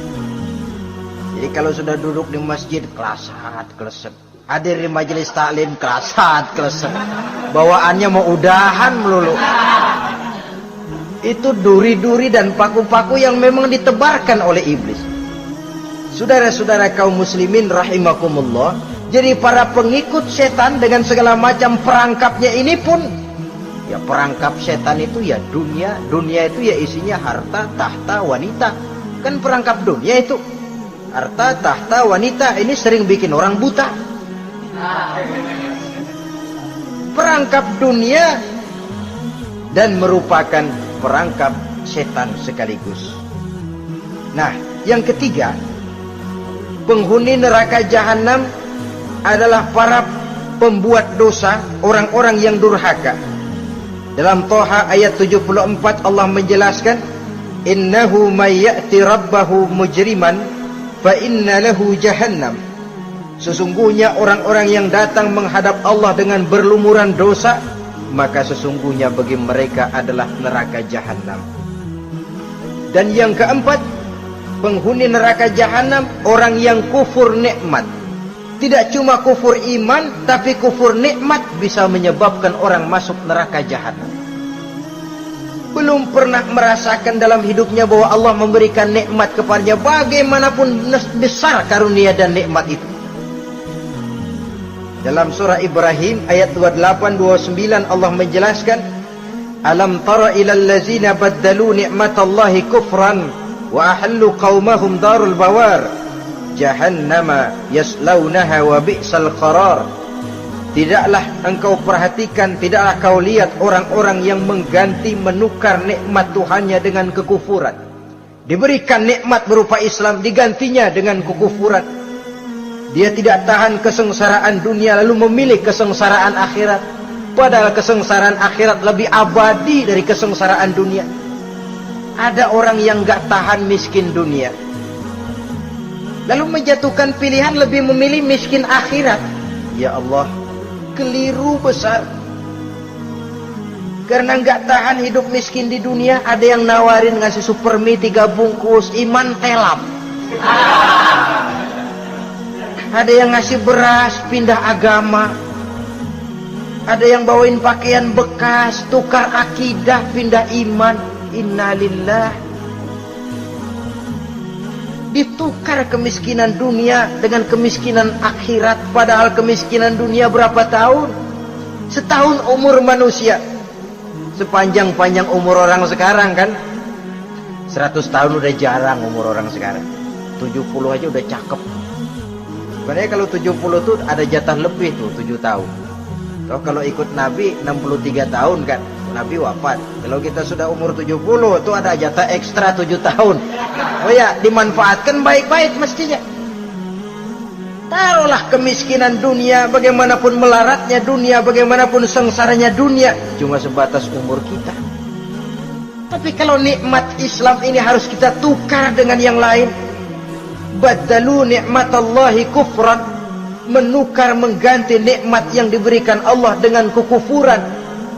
Jadi kalau sudah duduk di masjid, kelasat, kelesek. Hadir di majelis taklim, kelasat, kelesek. Bawaannya mau udahan melulu. Itu duri-duri dan paku-paku yang memang ditebarkan oleh iblis. Saudara-saudara kaum muslimin rahimakumullah, jadi para pengikut setan dengan segala macam perangkapnya ini pun, ya perangkap setan itu ya dunia. Dunia itu ya isinya harta, tahta, wanita. Kan perangkap dunia itu harta, tahta, wanita. Ini sering bikin orang buta. Perangkap dunia dan merupakan perangkap setan sekaligus. Nah, yang ketiga, penghuni neraka jahanam adalah para pembuat dosa, orang-orang yang durhaka. Dalam Thaha ayat 74 Allah menjelaskan, innahu may ya'ti rabbahu mujriman fa inna lahu jahannam. Sesungguhnya orang-orang yang datang menghadap Allah dengan berlumuran dosa, maka sesungguhnya bagi mereka adalah neraka jahanam. Dan yang keempat, penghuni neraka jahanam orang yang kufur nikmat. Tidak cuma kufur iman, tapi kufur nikmat bisa menyebabkan orang masuk neraka jahanam. belum pernah merasakan dalam hidupnya bahwa Allah memberikan nikmat kepadanya, bagaimanapun besar karunia dan nikmat itu. Dalam surah Ibrahim ayat 28-29 Allah menjelaskan, alam tara ilal ladzina baddalu ni'matallahi kufran wa ahallu qaumahum darul bawar jahannama yaslaunaha wa bi'sal qarar. Tidaklah engkau perhatikan, tidaklah kau lihat orang-orang yang mengganti, menukar nikmat Tuhannya dengan kekufuran. Diberikan nikmat berupa Islam, digantinya dengan kekufuran. Dia tidak tahan kesengsaraan dunia lalu memilih kesengsaraan akhirat, padahal kesengsaraan akhirat lebih abadi dari kesengsaraan dunia. Ada orang yang gak tahan miskin dunia, lalu menjatuhkan pilihan lebih memilih miskin akhirat. Ya Allah, keliru besar. Karena nggak tahan hidup miskin di dunia, ada yang nawarin ngasih supermi 3 bungkus, iman telap. Ada yang ngasih beras, pindah agama. Ada yang bawain pakaian bekas, tukar akidah, pindah iman. Innalillah. Ditukar kemiskinan dunia dengan kemiskinan akhirat. Padahal kemiskinan dunia berapa tahun? Setahun umur manusia. Sepanjang-panjang umur orang sekarang kan. 100 tahun udah jarang umur orang sekarang. 70 aja udah cakep. Sebenarnya kalau 70 tuh ada jatah lebih tuh, 7 tahun. Kalau ikut Nabi 63 tahun kan, Nabi wafat. Kalau kita sudah umur 70 tuh ada jatah ekstra 7 tahun. Oh ya, dimanfaatkan baik-baik mestinya. Taruhlah kemiskinan dunia, bagaimanapun melaratnya dunia, bagaimanapun sengsaranya dunia, cuma sebatas umur kita. Tapi kalau nikmat Islam ini harus kita tukar dengan yang lain. Baddalu ni'matallahi kufran, menukar, mengganti nikmat yang diberikan Allah dengan kekufuran.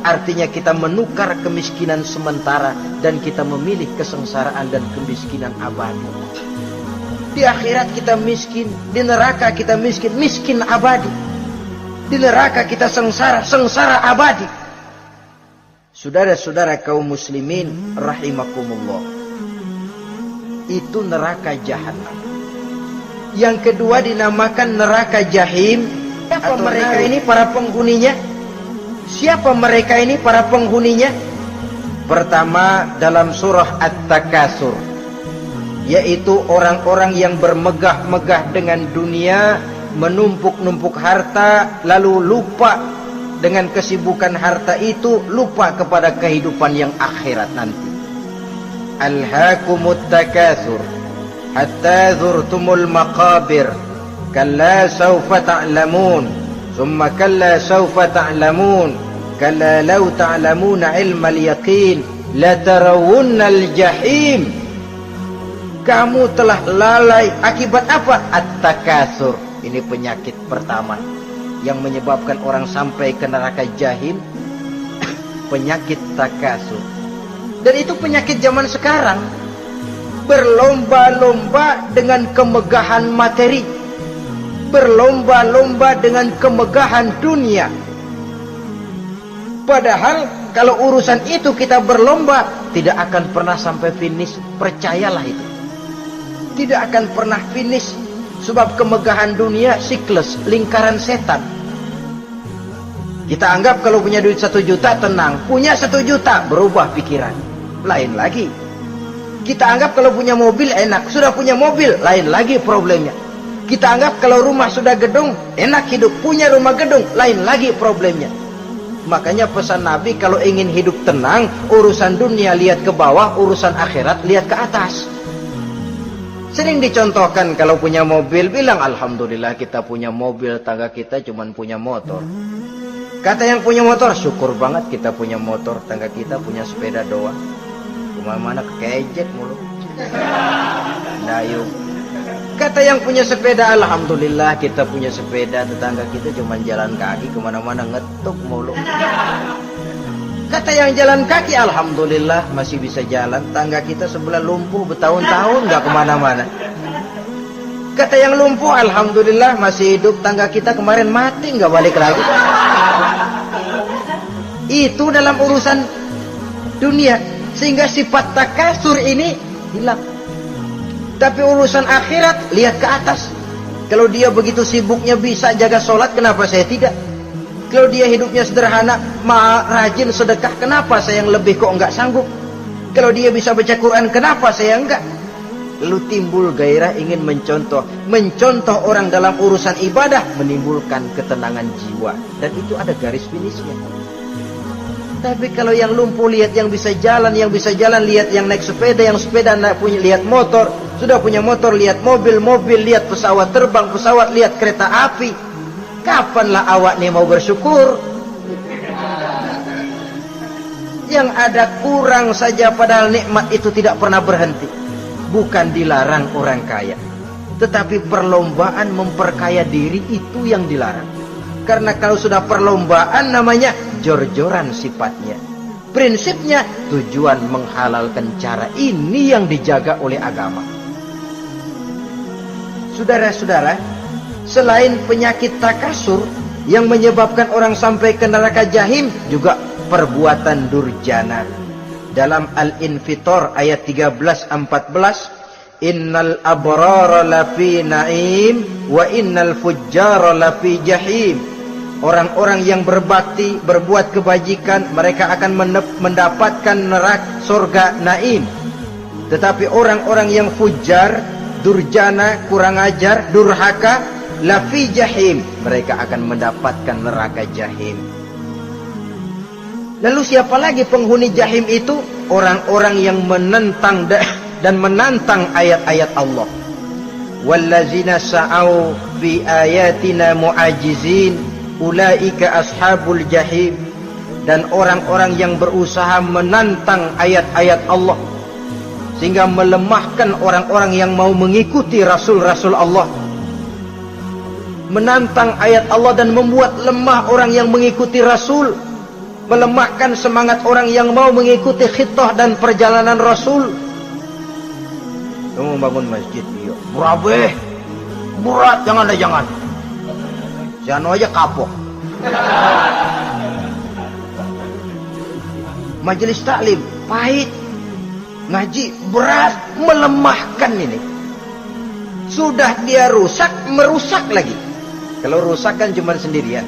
Artinya kita menukar kemiskinan sementara dan kita memilih kesengsaraan dan kemiskinan abadi. Di akhirat kita miskin, di neraka kita miskin, miskin abadi. Di neraka kita sengsara, sengsara abadi. Saudara-saudara kaum muslimin rahimakumullah, itu neraka jahanam. Yang kedua dinamakan neraka jahim. Siapa mereka ini para penghuninya? Siapa mereka ini para penghuninya? Pertama dalam surah At-Takasur, yaitu orang-orang yang bermegah-megah dengan dunia, menumpuk-numpuk harta, lalu lupa dengan kesibukan harta itu, lupa kepada kehidupan yang akhirat nanti. Alhaakumut takasur hatta zurtumul maqabir kalla sawfa ta'lamun thumma kalla sawfa ta'lamun kalla law ta'lamuna ilmal yaqin la tarawunnal jahim. Kamu telah lalai akibat apa? At-takasur. Ini penyakit pertama yang menyebabkan orang sampai ke neraka jahim. Penyakit takasur. Dan itu penyakit zaman sekarang. Berlomba-lomba dengan kemegahan materi, berlomba-lomba dengan kemegahan dunia. Padahal kalau urusan itu kita berlomba, tidak akan pernah sampai finish. Percayalah itu, tidak akan pernah finish. Sebab kemegahan dunia siklus, lingkaran setan. Kita anggap kalau punya duit 1 juta tenang, punya 1 juta berubah pikiran, lain lagi. Kita anggap kalau punya mobil enak, sudah punya mobil, lain lagi problemnya. Kita anggap kalau rumah sudah gedung, enak hidup, punya rumah gedung, lain lagi problemnya. Makanya pesan Nabi, kalau ingin hidup tenang, urusan dunia lihat ke bawah, urusan akhirat lihat ke atas. Sering dicontohkan kalau punya mobil, bilang alhamdulillah kita punya mobil, tangga kita cuma punya motor. Kata yang punya motor, syukur banget kita punya motor, tangga kita punya sepeda doang. Kemana-mana kejek mulu. Dayung. Kata yang punya sepeda, alhamdulillah kita punya sepeda, tetangga kita cuma jalan kaki, kemana-mana ngetuk mulu. Kata yang jalan kaki, alhamdulillah masih bisa jalan, tangga kita sebelah lumpuh bertahun-tahun nggak kemana-mana. Kata yang lumpuh, alhamdulillah masih hidup, tangga kita kemarin mati nggak balik lagi. Itu dalam urusan dunia. sehingga sifat takasur ini hilang. Tapi urusan akhirat, lihat ke atas. Kalau dia begitu sibuknya bisa jaga sholat, kenapa saya tidak? Kalau dia hidupnya sederhana, rajin sedekah, kenapa saya yang lebih kok enggak sanggup? Kalau dia bisa baca Quran, kenapa saya enggak? Lalu timbul gairah ingin mencontoh. Mencontoh orang dalam urusan ibadah menimbulkan ketenangan jiwa. Dan itu ada garis finishnya. Tapi kalau yang lumpuh lihat yang bisa jalan lihat yang naik sepeda, yang sepeda punya lihat motor, sudah punya motor lihat mobil, lihat pesawat terbang, pesawat lihat kereta api. Kapanlah awak nih mau bersyukur? Yang ada kurang saja, padahal nikmat itu tidak pernah berhenti. Bukan dilarang orang kaya, tetapi perlombaan memperkaya diri itu yang dilarang. Karena kalau sudah perlombaan namanya jor-joran sifatnya. Prinsipnya tujuan menghalalkan cara ini yang dijaga oleh agama. Saudara-saudara, selain penyakit takasur yang menyebabkan orang sampai ke neraka jahim, juga perbuatan durjana. Dalam Al-Infitor ayat 13-14, innal abrara lafi na'im wa innal fujjara lafi jahim. Orang-orang yang berbakti, berbuat kebajikan, mereka akan mendapatkan neraka surga naim. Tetapi orang-orang yang fujar, durjana, kurang ajar, durhaka, lafi jahim, mereka akan mendapatkan neraka jahim. Lalu siapa lagi penghuni jahim itu? Orang-orang yang menentang dan menantang ayat-ayat Allah. Wallazina sa'au fi ayatina mu'ajizin ulaika ashabul jahim. Dan orang-orang yang berusaha menantang ayat-ayat Allah sehingga melemahkan orang-orang yang mau mengikuti rasul-rasul Allah, menantang ayat Allah dan membuat lemah orang yang mengikuti rasul, melemahkan semangat orang yang mau mengikuti khitah dan perjalanan rasul. Kamu bangun masjid, iya murabeh, berat, jangan. Jangan aja kapok. Majelis taklim pahit, ngaji berat, melemahkan ini. Sudah dia rusak, merusak lagi. Kalau rusak kan cuma sendirian.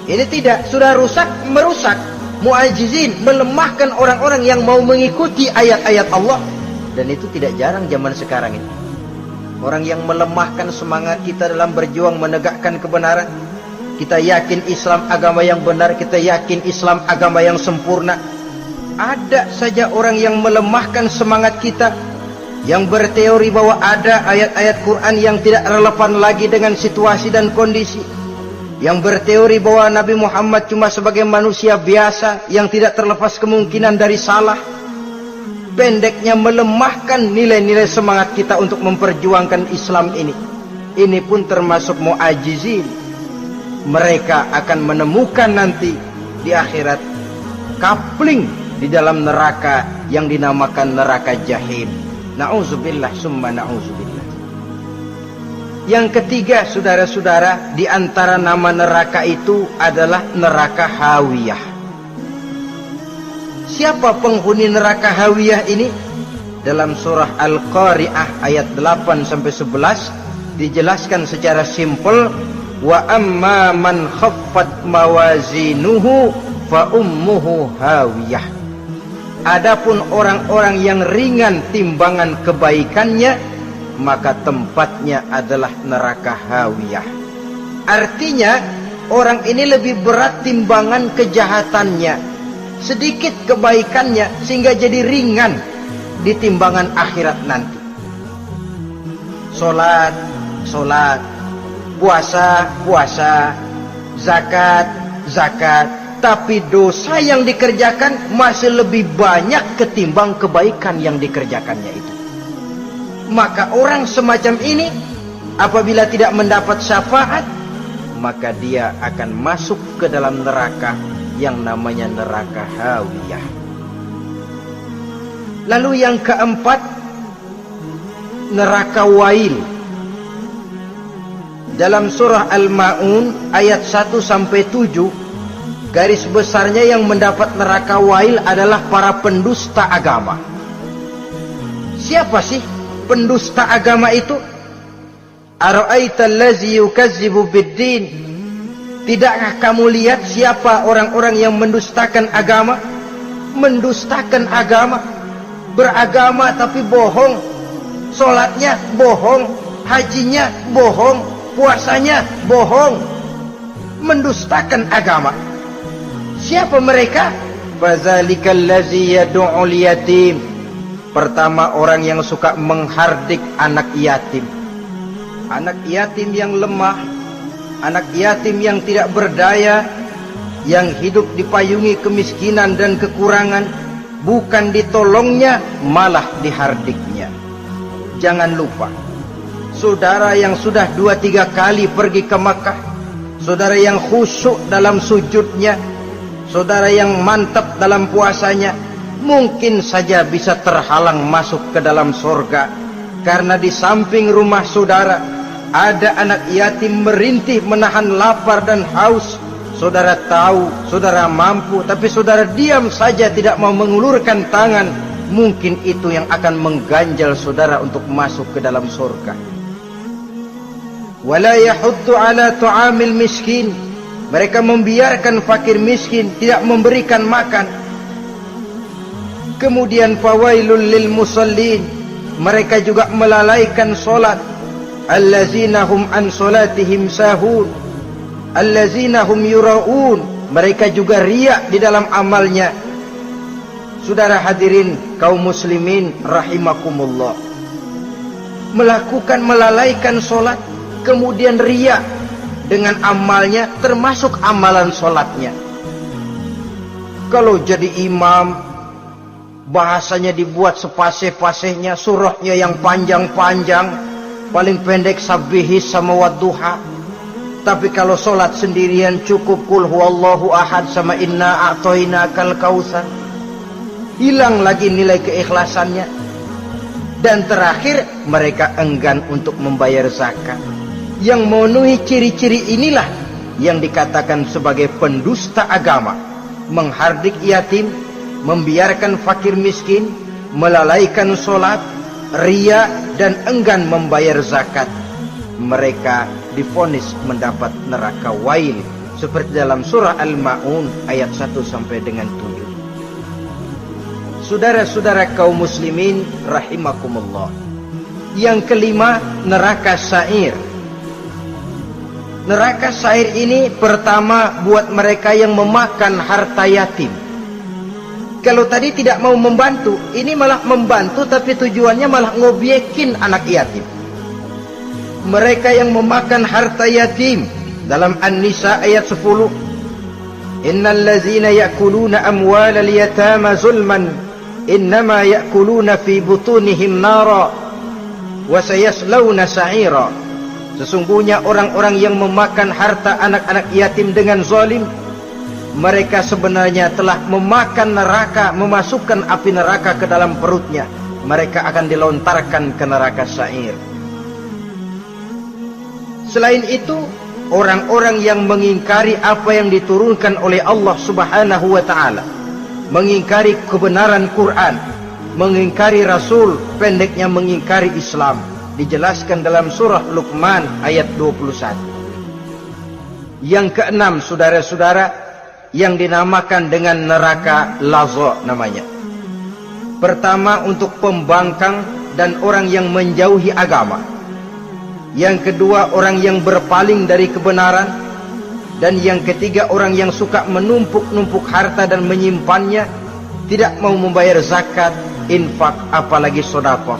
Ini tidak, sudah rusak, merusak. Mu'ajizin, melemahkan orang-orang yang mau mengikuti ayat-ayat Allah. Dan itu tidak jarang zaman sekarang ini. Orang yang melemahkan semangat kita dalam berjuang menegakkan kebenaran. Kita yakin Islam agama yang benar, kita yakin Islam agama yang sempurna. Ada saja orang yang melemahkan semangat kita, yang berteori bahwa ada ayat-ayat Quran yang tidak relevan lagi dengan situasi dan kondisi, yang berteori bahwa Nabi Muhammad cuma sebagai manusia biasa yang tidak terlepas kemungkinan dari salah. Pendeknya melemahkan nilai-nilai semangat kita untuk memperjuangkan Islam ini. Ini pun termasuk mu'ajizin. Mereka akan menemukan nanti di akhirat kapling di dalam neraka yang dinamakan neraka jahim. Na'udzubillah summa na'udzubillah. Yang ketiga, saudara-saudara, di antara nama neraka itu adalah neraka hawiyah. Siapa penghuni neraka hawiyah ini? Dalam surah Al-Qari'ah ayat 8-11 dijelaskan secara simpel, wa amma man khaffat mawazinuhu fa ummuhu hawiyah. Adapun orang-orang yang ringan timbangan kebaikannya, maka tempatnya adalah neraka hawiyah. Artinya orang ini lebih berat timbangan kejahatannya, sedikit kebaikannya, sehingga jadi ringan di timbangan akhirat nanti. Solat, puasa, zakat, tapi dosa yang dikerjakan masih lebih banyak ketimbang kebaikan yang dikerjakannya itu. Maka orang semacam ini apabila tidak mendapat syafaat, maka dia akan masuk ke dalam neraka yang namanya neraka hawiyah. Lalu yang keempat, neraka wail. Dalam surah Al-Ma'un ayat 1-7 garis besarnya yang mendapat neraka wail adalah para pendusta agama. Siapa sih pendusta agama itu? Ara'aita allazi yukazzibu biddin? Tidakkah kamu lihat siapa orang-orang yang mendustakan agama? Mendustakan agama, beragama tapi bohong, sholatnya bohong, hajinya bohong, puasanya bohong, mendustakan agama. Siapa mereka? Fazalikal ladzi yad'ul yatim. Pertama, orang yang suka menghardik anak yatim. Anak yatim yang lemah, anak yatim yang tidak berdaya, yang hidup dipayungi kemiskinan dan kekurangan, bukan ditolongnya, malah dihardiknya. Jangan lupa, saudara yang sudah 2-3 kali pergi ke Makkah, saudara yang khusyuk dalam sujudnya, saudara yang mantap dalam puasanya, mungkin saja bisa terhalang masuk ke dalam surga, karena di samping rumah saudara ada anak yatim merintih menahan lapar dan haus. Saudara tahu, saudara mampu, tapi saudara diam saja, tidak mau mengulurkan tangan. Mungkin itu yang akan mengganjal saudara untuk masuk ke dalam surga. Wala yahuddu ala tu'amil miskin. Mereka membiarkan fakir miskin, tidak memberikan makan. Kemudian fawailul lil musallin. Mereka juga melalaikan solat. Allazina hum an solatihim sahun. Allazina hum yura'un. Mereka juga riak di dalam amalnya. Saudara hadirin kaum muslimin rahimakumullah, melalaikan solat, kemudian riak dengan amalnya, termasuk amalan solatnya. Kalau jadi imam, bahasanya dibuat sepasih-pasihnya, surahnya yang panjang-panjang, paling pendek sabbihis sama wadduha. Tapi kalau solat sendirian cukup kul huwallahu ahad sama inna a'toinakal kautsar. Hilang lagi nilai keikhlasannya. Dan terakhir, mereka enggan untuk membayar zakat. Yang memenuhi ciri-ciri inilah yang dikatakan sebagai pendusta agama. Menghardik yatim, membiarkan fakir miskin, melalaikan solat, riya, dan enggan membayar zakat. Mereka divonis mendapat neraka wail, seperti dalam surah Al-Ma'un ayat 1 sampai dengan 7. Saudara-saudara kaum muslimin rahimakumullah. Yang kelima, neraka sa'ir. Neraka sa'ir ini pertama buat mereka yang memakan harta yatim. Kalau tadi tidak mau membantu, ini malah membantu, tapi tujuannya malah ngobyekin anak yatim. Mereka yang memakan harta yatim, dalam An-Nisa ayat 10, innal ladzina ya'kuluna amwalal yatama zulman innama ya'kuluna fi butunihim nara wa sayaslawna sa'ira. Sesungguhnya orang-orang yang memakan harta anak-anak yatim dengan zalim, mereka sebenarnya telah memakan neraka, memasukkan api neraka ke dalam perutnya. Mereka akan dilontarkan ke neraka sa'ir. Selain itu, orang-orang yang mengingkari apa yang diturunkan oleh Allah Subhanahu wa ta'ala, mengingkari kebenaran Quran, mengingkari Rasul, pendeknya mengingkari Islam, dijelaskan dalam surah Luqman ayat 21. Yang keenam, saudara-saudara, yang dinamakan dengan neraka laza namanya. Pertama, untuk pembangkang dan orang yang menjauhi agama. Yang kedua, orang yang berpaling dari kebenaran. Dan yang ketiga, orang yang suka menumpuk-numpuk harta dan menyimpannya, tidak mau membayar zakat, infak, apalagi sedekah.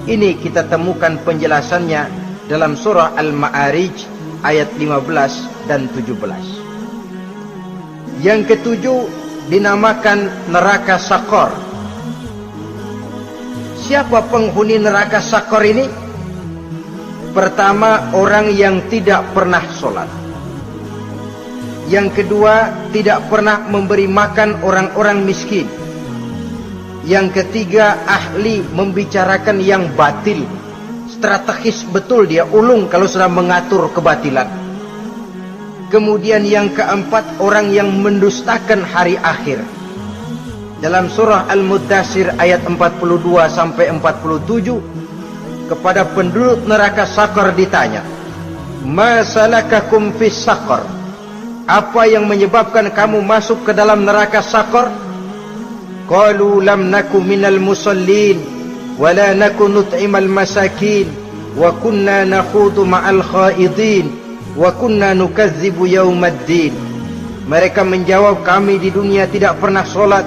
Ini kita temukan penjelasannya dalam surah Al-Ma'arij ayat 15 dan 17. Yang ketujuh dinamakan neraka Sakor. Siapa penghuni neraka Sakor ini? Pertama, orang yang tidak pernah sholat. Yang kedua, tidak pernah memberi makan orang-orang miskin. Yang ketiga, ahli membicarakan yang batil. Strategis betul dia, ulung kalau sudah mengatur kebatilan. Kemudian yang keempat, orang yang mendustakan hari akhir. Dalam surah Al-Muddatsir ayat 42 sampai 47, kepada penduduk neraka Saqar ditanya, "Ma salakakum fis Saqar?" Apa yang menyebabkan kamu masuk ke dalam neraka Saqar? Qalu lam naku minal musallin wa la naku nut'imal masakin wa kunna nakhudu ma'al khaidin wa kunna nukadzibu yaumaddin. Mereka menjawab, kami di dunia tidak pernah sholat,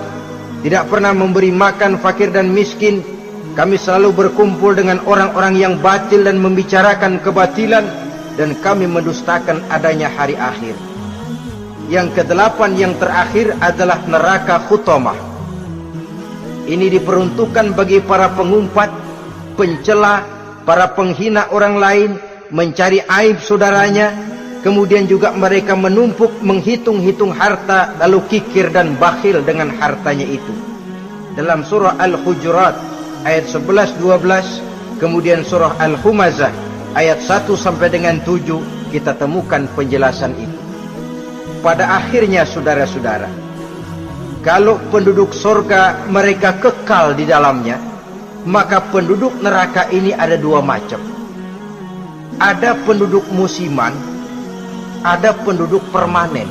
tidak pernah memberi makan fakir dan miskin. Kami selalu berkumpul dengan orang-orang yang batil dan membicarakan kebatilan, dan kami mendustakan adanya hari akhir. Yang kedelapan, yang terakhir adalah neraka Hutamah. Ini diperuntukkan bagi para pengumpat, pencela, para penghina orang lain, mencari aib saudaranya, kemudian juga mereka menumpuk, menghitung-hitung harta, lalu kikir dan bakhil dengan hartanya itu. Dalam surah Al-Hujurat ayat 11-12, kemudian surah Al-Humazah ayat 1 sampai dengan 7, kita temukan penjelasan itu. Pada akhirnya saudara-saudara, kalau penduduk surga mereka kekal di dalamnya, maka penduduk neraka ini ada dua macam. Ada penduduk musiman, ada penduduk permanen.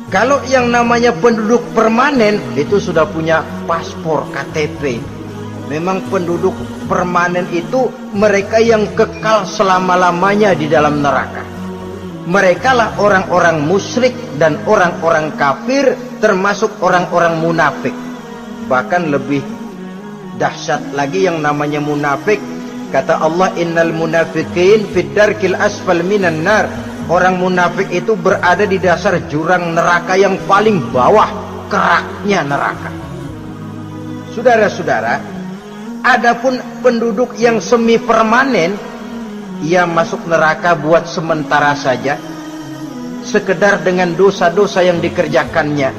Kalau yang namanya penduduk permanen itu sudah punya paspor KTP. Memang penduduk permanen itu mereka yang kekal selama-lamanya di dalam neraka. Mereka lah orang-orang musyrik dan orang-orang kafir, termasuk orang-orang munafik. Bahkan lebih dahsyat lagi yang namanya munafik. Kata Allah, innal munafiqin fid darkil asfal minan nar. Orang munafik itu berada di dasar jurang neraka yang paling bawah, keraknya neraka. Saudara-saudara, adapun penduduk yang semi permanen, ia masuk neraka buat sementara saja, sekedar dengan dosa-dosa yang dikerjakannya.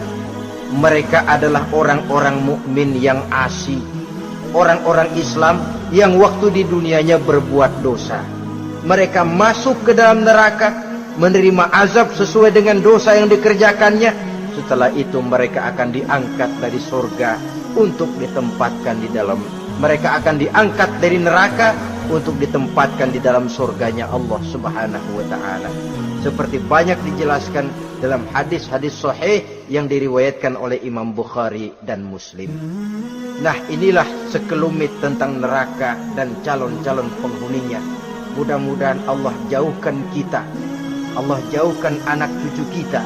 Mereka adalah orang-orang mukmin yang asli, orang-orang Islam yang waktu di dunianya berbuat dosa. Mereka masuk ke dalam neraka, menerima azab sesuai dengan dosa yang dikerjakannya. Setelah itu mereka akan diangkat dari surga untuk ditempatkan di dalam. Mereka akan diangkat dari neraka untuk ditempatkan di dalam surganya Allah Subhanahu wa ta'ala. Seperti banyak dijelaskan dalam hadis-hadis sahih yang diriwayatkan oleh Imam Bukhari dan Muslim. Nah, inilah sekelumit tentang neraka dan calon-calon penghuninya. Mudah-mudahan Allah jauhkan kita, Allah jauhkan anak cucu kita,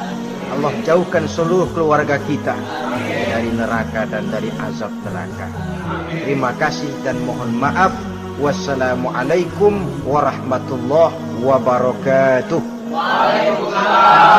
Allah jauhkan seluruh keluarga kita dari neraka dan dari azab neraka. Terima kasih dan mohon maaf. Wassalamualaikum warahmatullahi wabarakatuh. Waalaikumsalam.